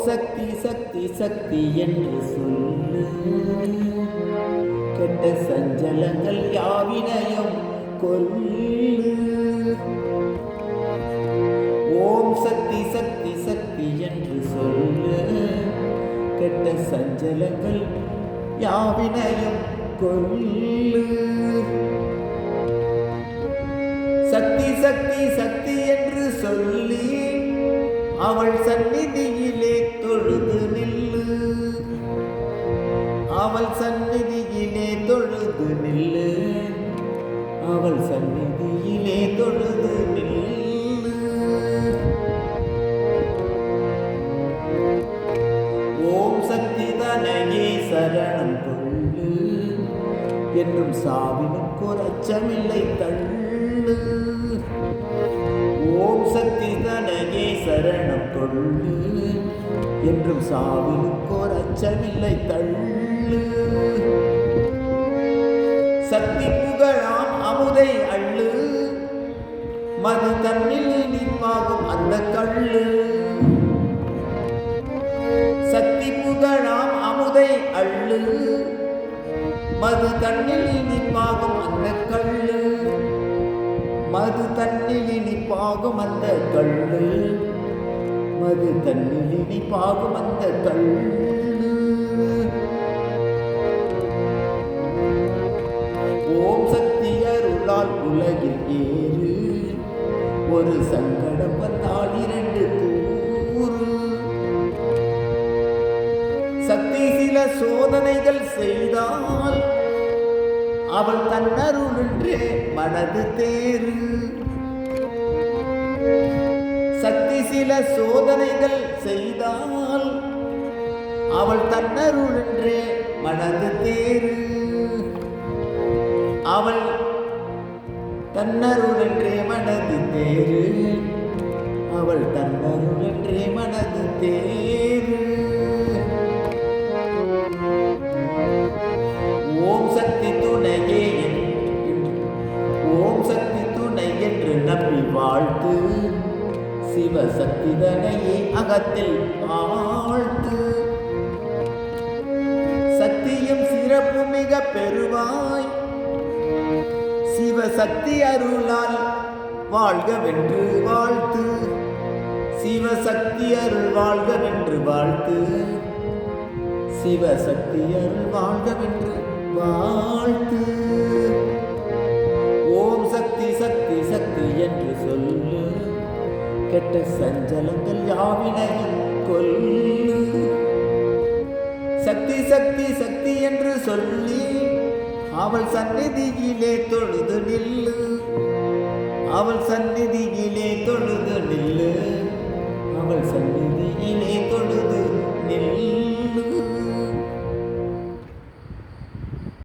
சக்தி சக்தி சக்தி என்று சொல்லு, கெட்ட சஞ்சலங்கள் யாவினையும் கொல்லு. ஓம் சக்தி சக்தி சக்தி என்று சொல்லு, கெட்ட சஞ்சலங்கள் யாவினையும் கொல்லு. சக்தி சக்தி சக்தி என்று சொல்லி அவள் சந்நிதியிலே தொழுது நில்லு, அவள் சந்நிதியிலே தொழுது நில்லு, அவள் சந்நிதியிலே தொழுது நில்லு. ஓம் சக்தி தனையே சரணம் கொள்ளு, என்னும் சாவினுக்கு அச்சமில்லை தள்ளு. ஓம் சக்தி தனையே சரணம் கொள்ளு, என்றும் சாவினுக்கு அச்சமில்லை தள்ளு. சக்தி புகழாம் அமுதை அள்ளு, மது தன்னில் நிற்பாகும் அந்த கள்ளு. சக்தி புகழாம் அமுதை அள்ளு, மது தன்னில் நிற்பாகும் அந்த கள்ளு. மது தன்னில் இனிப்பாகும் அந்த கள்ளு, மது தன்னில் இனிப்பாகும் அந்த கள்ளு. ஓம் சக்தி அருளால் உலகில் ஏறு, ஒரு சங்கடம் வந்தால் 2 தூறு. சக்தி சில சோதனைகள் செய்தால் அவள் தன்னருளென்றே மனது தேறு. சக்தி சில சோதனைகள் செய்தால் அவள் தன்னருளென்றே மனது தேறு. அவள் தன்னருளென்றே மனது தேறு, அவள் தன்னருளென்றே மனது தேறு. ஓம் சக்தி துணையே, ஓம் சக்தி துணை என்று நம்பி வாழ்த்து, சிவசக்தி தனையே அகத்தில் ஆழ்த்து. சக்தியும் சிறப்பு மிக பெறுவாய், சிவசக்தி அருளால் வாழ்கவென்று வாழ்த்து. சிவசக்தி அருள் வாழ்கவென்று வாழ்த்து, சிவசக்தி அருள் வாழ்கவென்று வாழ்த்து. ஓம் சக்தி சக்தி சக்தி என்று சொல்லு, கெட்ட சஞ்சலங்கள் யாவினையும் கொல்லு. சக்தி சக்தி சக்தி என்று சொல்லி அவள் சந்நிதியிலே தொழுது நில்லு, அவள் சந்நிதியிலே தொழுது நில்லு, அவள் சந்நிதி